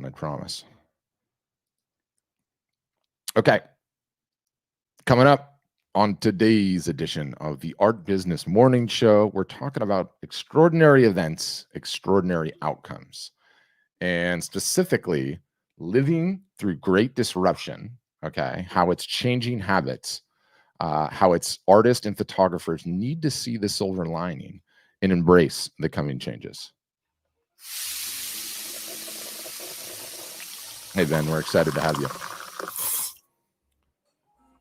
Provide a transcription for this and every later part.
I promise. Okay. Coming up on today's edition of the Art Business Morning Show, we're talking about extraordinary events, extraordinary outcomes, and specifically living through great disruption. Okay. How it's changing habits, how its artists and photographers need to see the silver lining and embrace the coming changes. Hey, Ben, we're excited to have you.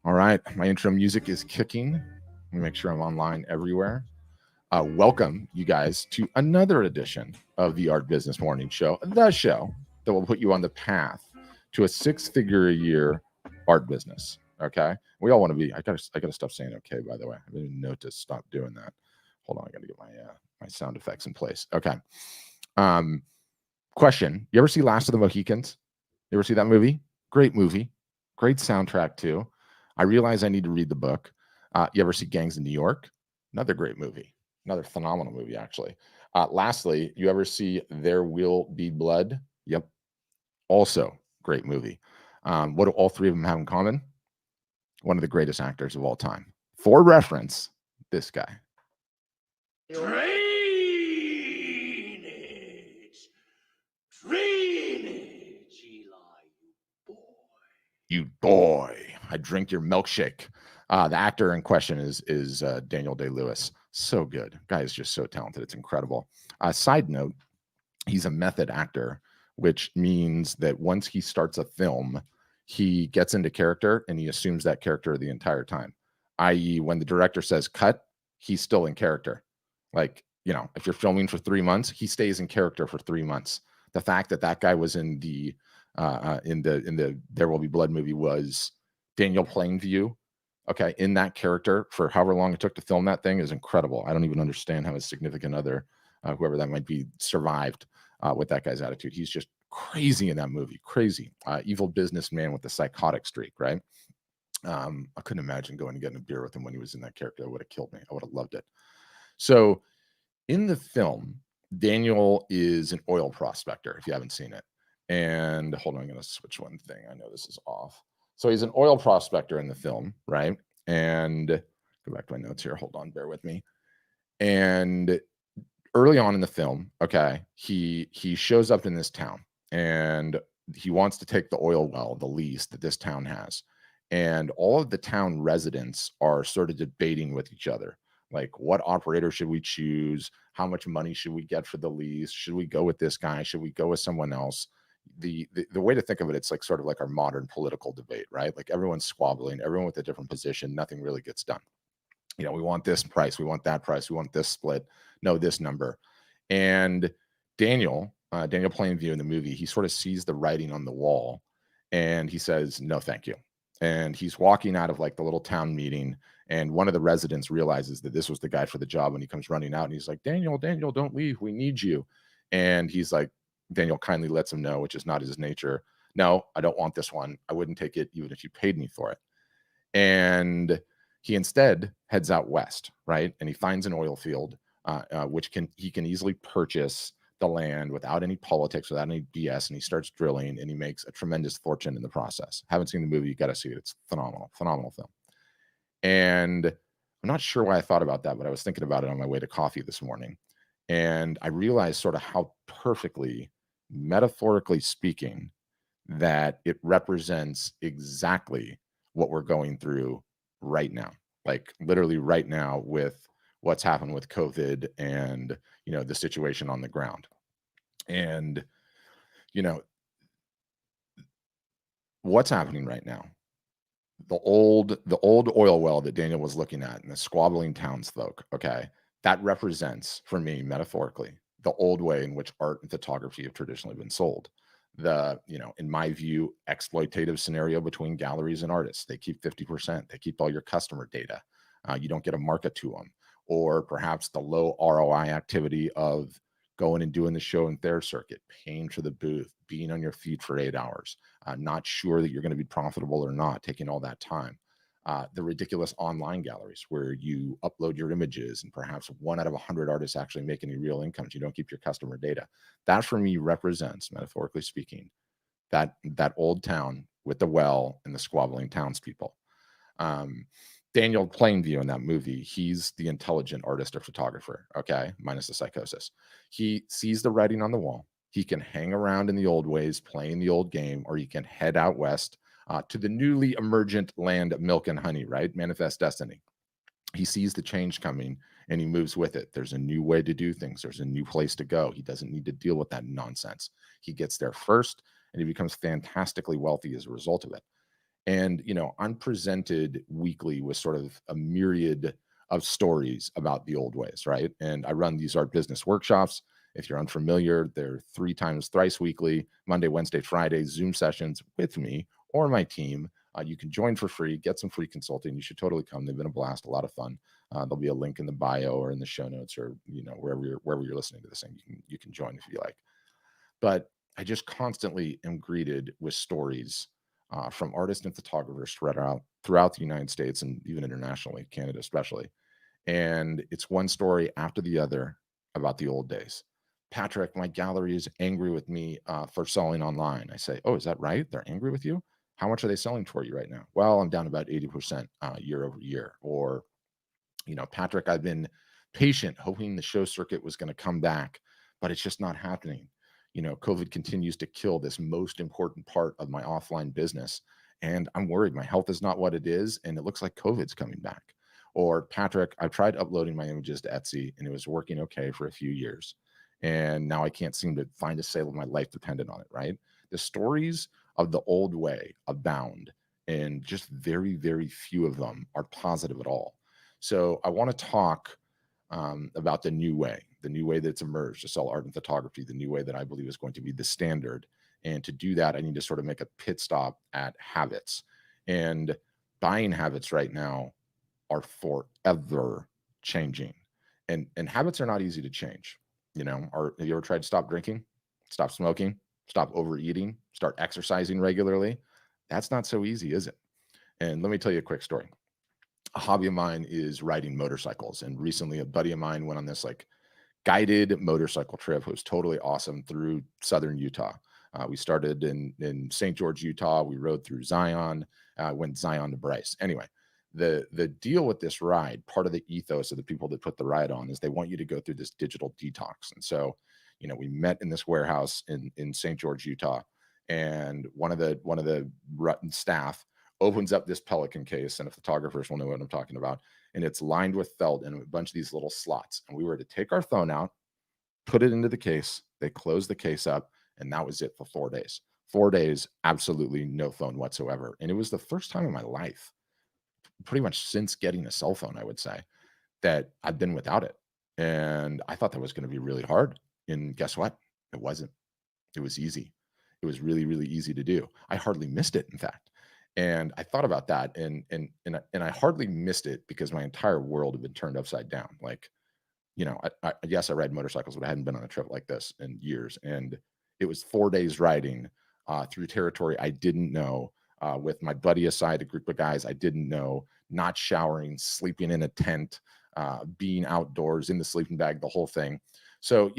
All right, my intro music is kicking. Let me make sure I'm online everywhere. Welcome, you guys, to another edition of the Art Business Morning Show, the show that will put you on the path to a six-figure a year art business. Okay, we all want to be. I gotta stop saying okay. By the way, I didn't know to stop doing that. Hold on, I gotta get my sound effects in place. Okay. Question: you ever see Last of the Mohicans? You ever see that movie? Great movie, great soundtrack too. I realize I need to read the book. You ever see Gangs in New York? Another great movie, another phenomenal movie, actually. Lastly, you ever see There Will Be Blood? Yep, also great movie. What do all three of them have in common? One of the greatest actors of all time. For reference, this guy. Drainage! Drainage, Eli, you boy. You boy, I drink your milkshake. The actor in question is Daniel Day-Lewis. So good. Guy is just so talented. It's incredible. Side note, he's a method actor, which means that once he starts a film, he gets into character and he assumes that character the entire time. I.e., when the director says cut, he's still in character. Like, if you're filming for 3 months, he stays in character for 3 months. The fact that that guy was in the There Will Be Blood movie was Daniel Plainview. Okay, in that character for however long it took to film that thing is incredible. I don't even understand how his significant other, whoever that might be, survived with that guy's attitude. He's just crazy in that movie. Crazy, evil businessman with the psychotic streak, right? I couldn't imagine going and getting a beer with him when he was in that character. It would have killed me. I would have loved it. So in the film, Daniel is an oil prospector, if you haven't seen it. And hold on, I'm going to switch one thing. I know this is off. So he's an oil prospector in the film, right? And go back to my notes here. Hold on, bear with me. And early on in the film, okay, he shows up in this town and he wants to take the oil well, the lease that this town has. And all of the town residents are sort of debating with each other. Like, what operator should we choose? How much money should we get for the lease? Should we go with this guy? Should we go with someone else? The way to think of it, it's like sort of like our modern political debate, right? Like everyone's squabbling, everyone with a different position, nothing really gets done. We want this price, we want that price, we want this split, no, this number. And Daniel Plainview in the movie, he sort of sees the writing on the wall and he says, no, thank you. And he's walking out of like the little town meeting. And one of the residents realizes that this was the guy for the job. And he comes running out and he's like, Daniel, don't leave. We need you. And he's like, Daniel kindly lets him know, which is not his nature. No, I don't want this one. I wouldn't take it even if you paid me for it. And he instead heads out west, right? And he finds an oil field, which he can easily purchase the land without any politics, without any BS, and he starts drilling, and he makes a tremendous fortune in the process. Haven't seen the movie? You got to see it. It's phenomenal, phenomenal film. And I'm not sure why I thought about that, but I was thinking about it on my way to coffee this morning, and I realized sort of how perfectly, metaphorically speaking, that it represents exactly what we're going through right now, like literally right now with what's happened with COVID and, the situation on the ground. And, what's happening right now, the old oil well that Daniel was looking at and the squabbling townsfolk, okay, that represents for me metaphorically the old way in which art and photography have traditionally been sold. In my view, exploitative scenario between galleries and artists. They keep 50%. They keep all your customer data. You don't get a market to them. Or perhaps the low ROI activity of going and doing the show and their circuit, paying for the booth, being on your feet for 8 hours, not sure that you're going to be profitable or not, taking all that time. The ridiculous online galleries where you upload your images and perhaps 1 out of 100 artists actually make any real incomes. You don't keep your customer data. That for me represents, metaphorically speaking, that old town with the well and the squabbling townspeople. Um, Daniel Plainview in that movie, he's the intelligent artist or photographer, okay, minus the psychosis. He sees the writing on the wall. He can hang around in the old ways, playing the old game, or he can head out west to the newly emergent land of milk and honey, right? Manifest destiny. He sees the change coming and he moves with it. There's a new way to do things. There's a new place to go. He doesn't need to deal with that nonsense. He gets there first and he becomes fantastically wealthy as a result of it. And, I'm presented weekly with sort of a myriad of stories about the old ways, right? And I run these art business workshops. If you're unfamiliar, they're thrice weekly, Monday, Wednesday, Friday, Zoom sessions with me or my team. You can join for free, get some free consulting. You should totally come. They've been a blast, a lot of fun. There'll be a link in the bio or in the show notes or wherever you're listening to this thing. You can join if you like. But I just constantly am greeted with stories from artists and photographers throughout the United States and even internationally, Canada especially. And it's one story after the other about the old days. Patrick, my gallery is angry with me for selling online. I say, oh, is that right? They're angry with you? How much are they selling for you right now? Well, I'm down about 80% year over year. Or, Patrick, I've been patient, hoping the show circuit was going to come back, but it's just not happening. COVID continues to kill this most important part of my offline business. And I'm worried my health is not what it is. And it looks like COVID's coming back. Or Patrick, I've tried uploading my images to Etsy and it was working okay for a few years. And now I can't seem to find a sale with my life dependent on it, right? The stories of the old way abound, and just very, very few of them are positive at all. So I want to talk about the new way that's emerged to sell art and photography, the new way that I believe is going to be the standard. And to do that, I need to sort of make a pit stop at habits. And buying habits right now are forever changing. And habits are not easy to change. Have you ever tried to stop drinking, stop smoking, stop overeating, start exercising regularly? That's not so easy, is it? And let me tell you a quick story. A hobby of mine is riding motorcycles. And recently a buddy of mine went on this like guided motorcycle trip. It was totally awesome through southern Utah. We started in St. George, Utah. We rode through Zion, went Zion to Bryce. Anyway, the deal with this ride, part of the ethos of the people that put the ride on, is they want you to go through this digital detox. And so, we met in this warehouse in St. George, Utah, and one of the staff opens up this Pelican case, and the photographers will know what I'm talking about. And it's lined with felt and a bunch of these little slots. And we were to take our phone out, put it into the case. They closed the case up, and that was it for 4 days. 4 days, absolutely no phone whatsoever. And it was the first time in my life, pretty much since getting a cell phone, I would say, that I've been without it. And I thought that was going to be really hard. And guess what? It wasn't. It was easy. It was really, really easy to do. I hardly missed it, in fact. And I thought about that, and I hardly missed it because my entire world had been turned upside down. Like, yes, I ride motorcycles, but I hadn't been on a trip like this in years. And it was 4 days riding through territory I didn't know, with my buddy aside, a group of guys I didn't know, not showering, sleeping in a tent, being outdoors in the sleeping bag, the whole thing. So,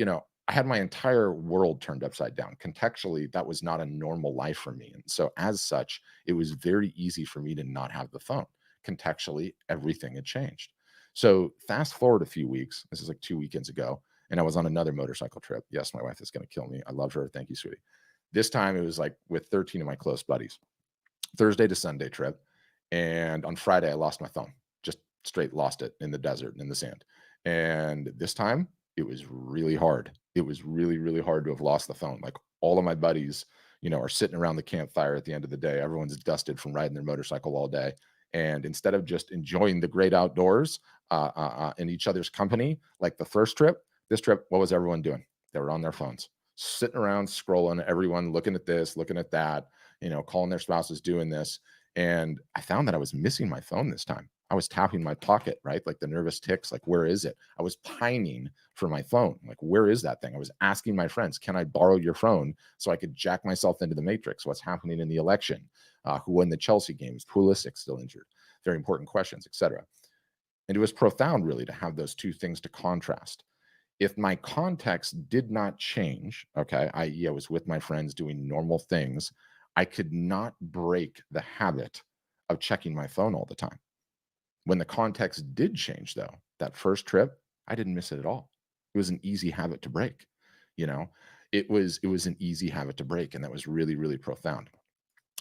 I had my entire world turned upside down. Contextually, that was not a normal life for me. And so, as such, it was very easy for me to not have the phone. Contextually, everything had changed. So, fast forward a few weeks. This is like 2 weekends ago, and I was on another motorcycle trip. Yes, my wife is going to kill me. I love her. Thank you, sweetie. This time, it was like with 13 of my close buddies. Thursday to Sunday trip. And on Friday, I lost my phone. Just straight lost it in the desert, in the sand. And this time, it was really hard. It was really, really hard to have lost the phone. Like all of my buddies, are sitting around the campfire at the end of the day. Everyone's dusted from riding their motorcycle all day. And instead of just enjoying the great outdoors in each other's company, like the first trip, this trip, what was everyone doing? They were on their phones, sitting around, scrolling, everyone looking at this, looking at that, calling their spouses, doing this. And I found that I was missing my phone this time. I was tapping my pocket, right? Like the nervous ticks, like, where is it? I was pining for my phone. Like, where is that thing? I was asking my friends, can I borrow your phone so I could jack myself into the matrix? What's happening in the election? Who won the Chelsea games? Pulisic still injured? Very important questions, etc. And it was profound, really, to have those two things to contrast. If my context did not change, okay, i.e., I was with my friends doing normal things, I could not break the habit of checking my phone all the time. When the context did change, though, that first trip, I didn't miss it at all. It was an easy habit to break. You know, it was an easy habit to break, and that was really, really profound.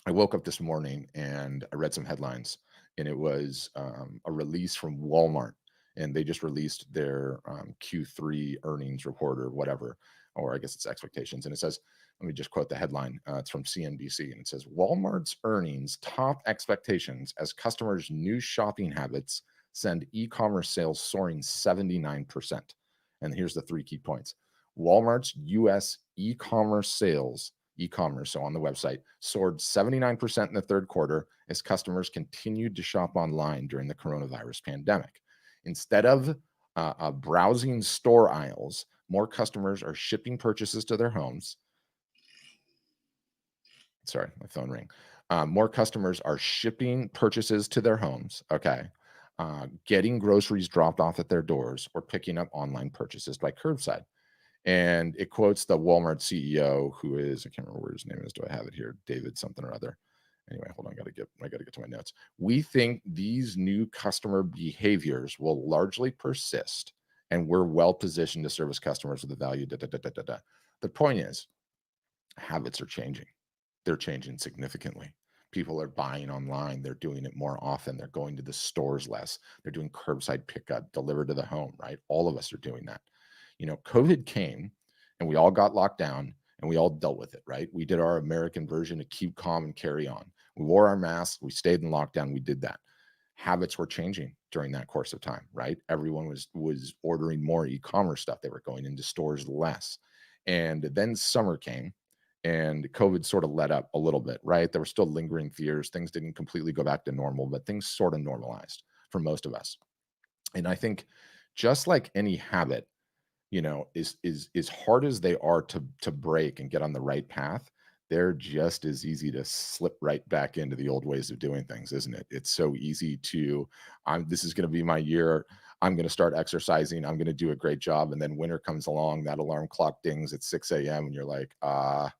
I woke up this morning and I read some headlines, and it was a release from Walmart, and they just released their Q3 earnings report or whatever, or I guess it's expectations. And it says, let me just quote the headline. It's from CNBC, and it says Walmart's earnings top expectations as customers' new shopping habits send e-commerce sales soaring 79%. And here's the three key points. Walmart's US e-commerce sales e-commerce, so on the website, soared 79% in the third quarter as customers continued to shop online during the coronavirus pandemic. Instead of browsing store aisles, more customers are shipping purchases to their homes. Sorry, my phone rang. More customers are shipping purchases to their homes. Okay. Getting groceries dropped off at their doors or picking up online purchases by curbside. And it quotes the Walmart CEO, who is, I can't remember where his name is. Do I have it here? David something or other. Anyway, hold on. I gotta get to my notes. We think these new customer behaviors will largely persist, and we're well positioned to service customers with the value. Da, da, da, da, da, da. The point is, habits are changing. They're changing significantly. People are buying online. They're doing it more often. They're going to the stores less. They're doing curbside pickup, delivered to the home, right? All of us are doing that. COVID came and we all got locked down and we all dealt with it, right? We did our American version to keep calm and carry on. We wore our masks, we stayed in lockdown, we did that. Habits were changing during that course of time, right? Everyone was ordering more e-commerce stuff. They were going into stores less. And then summer came and COVID sort of let up a little bit, right? There were still lingering fears. Things didn't completely go back to normal, but things sort of normalized for most of us. And I think just like any habit, is hard as they are to break and get on the right path, they're just as easy to slip right back into the old ways of doing things, isn't it? It's so easy to, this is going to be my year. I'm going to start exercising. I'm going to do a great job. And then winter comes along, that alarm clock dings at 6 a.m. and you're like, a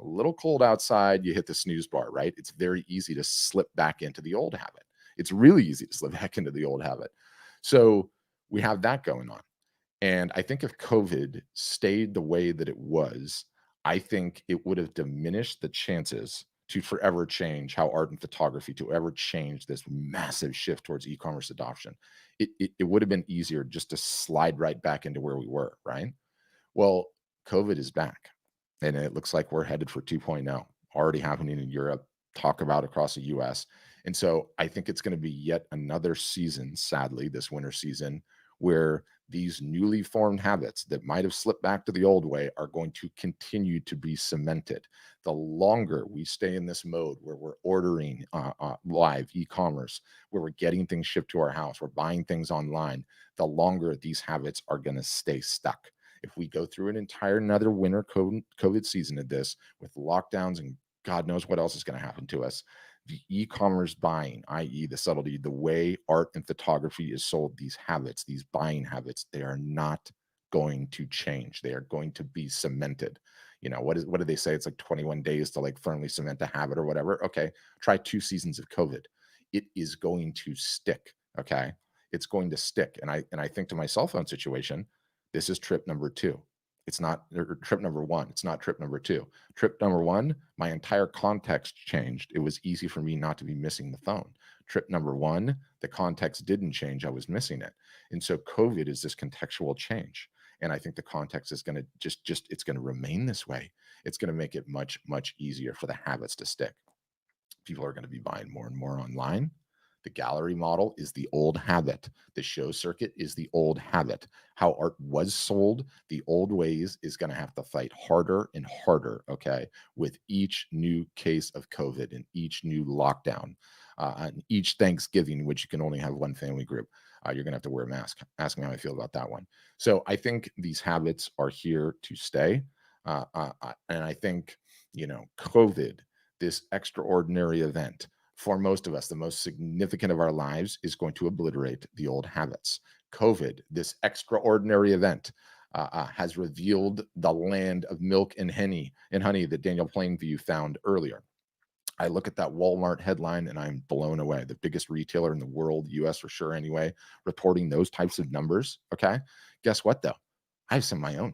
little cold outside. You hit the snooze bar, right? It's very easy to slip back into the old habit. It's really easy to slip back into the old habit. So we have that going on. And I think if COVID stayed the way that it was, I think it would have diminished the chances to forever change how art and photography, to ever change this massive shift towards e-commerce adoption. It would have been easier just to slide right back into where we were, right? Well, COVID is back, and it looks like we're headed for 2.0, already happening in Europe, talk about across the US. And so I think it's going to be yet another season, sadly, this winter season, where these newly formed habits that might have slipped back to the old way are going to continue to be cemented. The longer we stay in this mode where we're ordering live e-commerce, where we're getting things shipped to our house, we're buying things online, the longer these habits are going to stay stuck. If we go through an entire another winter COVID season of this with lockdowns and God knows what else is going to happen to us, the e-commerce buying, i.e., the subtlety, the way art and photography is sold, these habits, these buying habits, they are not going to change. They are going to be cemented. What do they say? It's like 21 days to like firmly cement a habit or whatever. Okay, try 2 seasons of COVID. It is going to stick. Okay, it's going to stick. And I think to my cell phone situation, this is trip number 2. It's not trip number 1. It's not trip number 2. Trip number 1, my entire context changed. It was easy for me not to be missing the phone. Trip number 1, the context didn't change. I was missing it. And so COVID is this contextual change. And I think the context is going to it's going to remain this way. It's going to make it much, much easier for the habits to stick. People are going to be buying more and more online. The gallery model is the old habit. The show circuit is the old habit. How art was sold, the old ways, is going to have to fight harder and harder, okay, with each new case of COVID and each new lockdown, and each Thanksgiving, which you can only have one family group. You're going to have to wear a mask. Ask me how I feel about that one. So I think these habits are here to stay. And I think, COVID, this extraordinary event, for most of us, the most significant of our lives, is going to obliterate the old habits. COVID, this extraordinary event, has revealed the land of milk and honey that Daniel Plainview found earlier. I look at that Walmart headline and I'm blown away. The biggest retailer in the world, US for sure anyway, reporting those types of numbers. Okay. Guess what though? I have some of my own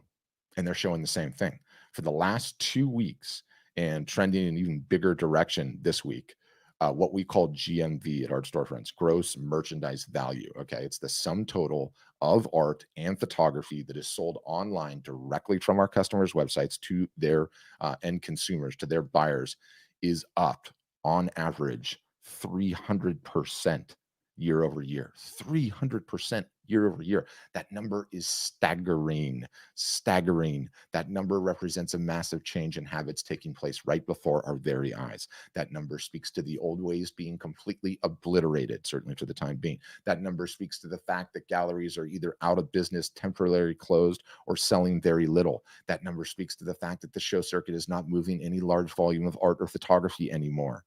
and they're showing the same thing. For the last 2 weeks and trending in even bigger direction this week, what we call GMV at Art Storefronts, gross merchandise value. Okay. It's the sum total of art and photography that is sold online directly from our customers' websites to their end consumers, to their buyers, is up on average 300% year over year. 300% year over year. That number is staggering. Staggering. That number represents a massive change in habits taking place right before our very eyes. That number speaks to the old ways being completely obliterated, certainly for the time being. That number speaks to the fact that galleries are either out of business, temporarily closed, or selling very little. That number speaks to the fact that the show circuit is not moving any large volume of art or photography anymore.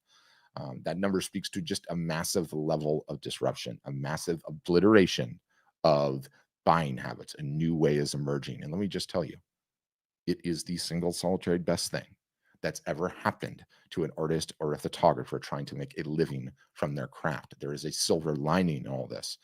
That number speaks to just a massive level of disruption, a massive obliteration of buying habits. A new way is emerging. And let me just tell you, it is the single solitary best thing that's ever happened to an artist or a photographer trying to make a living from their craft. There is a silver lining in all this.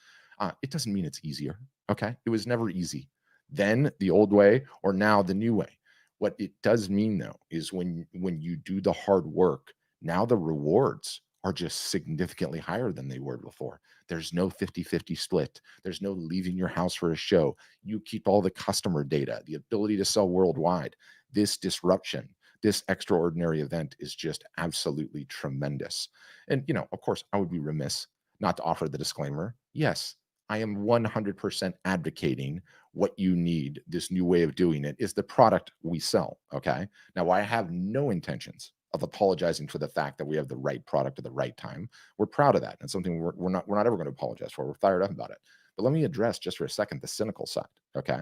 It doesn't mean it's easier. Okay. It was never easy. Then the old way, or now the new way. What it does mean though is when you do the hard work, now the rewards are just significantly higher than they were before. There's no 50-50 split. There's no leaving your house for a show. You keep all the customer data, the ability to sell worldwide. This disruption, this extraordinary event is just absolutely tremendous. And, of course, I would be remiss not to offer the disclaimer. Yes, I am 100% advocating what you need. This new way of doing it is the product we sell. Okay. Now, I have no intentions of apologizing for the fact that we have the right product at the right time. We're proud of that. And something we're not ever going to apologize for. We're fired up about it. But let me address just for a second the cynical side. Okay.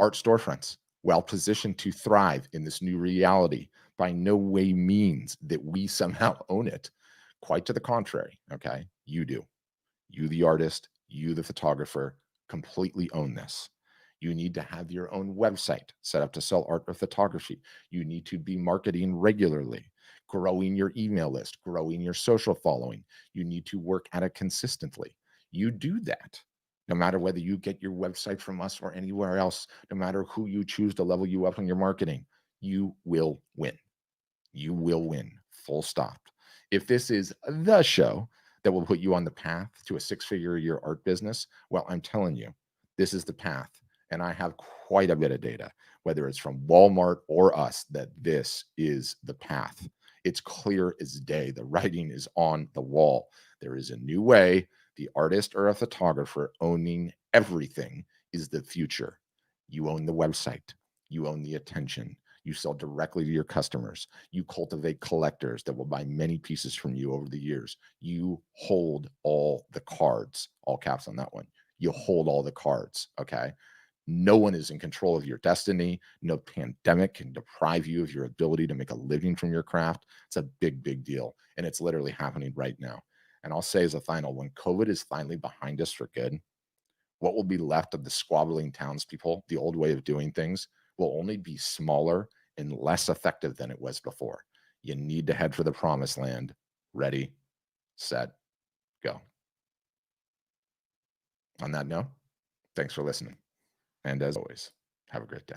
Art Storefronts, well positioned to thrive in this new reality, by no way means that we somehow own it. Quite to the contrary. Okay. You do. You, the artist, you, the photographer, completely own this. You need to have your own website set up to sell art or photography. You need to be marketing regularly, growing your email list, growing your social following. You need to work at it consistently. You do that. No matter whether you get your website from us or anywhere else, no matter who you choose to level you up on your marketing, you will win. You will win. Full stop. If this is the show that will put you on the path to a six-figure a year art business, well, I'm telling you, this is the path. And I have quite a bit of data, whether it's from Walmart or us, that this is the path. It's clear as day. The writing is on the wall. There is a new way. The artist or a photographer owning everything is the future. You own the website. You own the attention. You sell directly to your customers. You cultivate collectors that will buy many pieces from you over the years. You hold all the cards, all caps on that one. You hold all the cards. Okay. No one is in control of your destiny. No pandemic can deprive you of your ability to make a living from your craft. It's a big, big deal. And it's literally happening right now. And I'll say as a final, when COVID is finally behind us for good, what will be left of the squabbling townspeople, the old way of doing things, will only be smaller and less effective than it was before. You need to head for the promised land. Ready, set, go. On that note, thanks for listening. And as always, have a great day.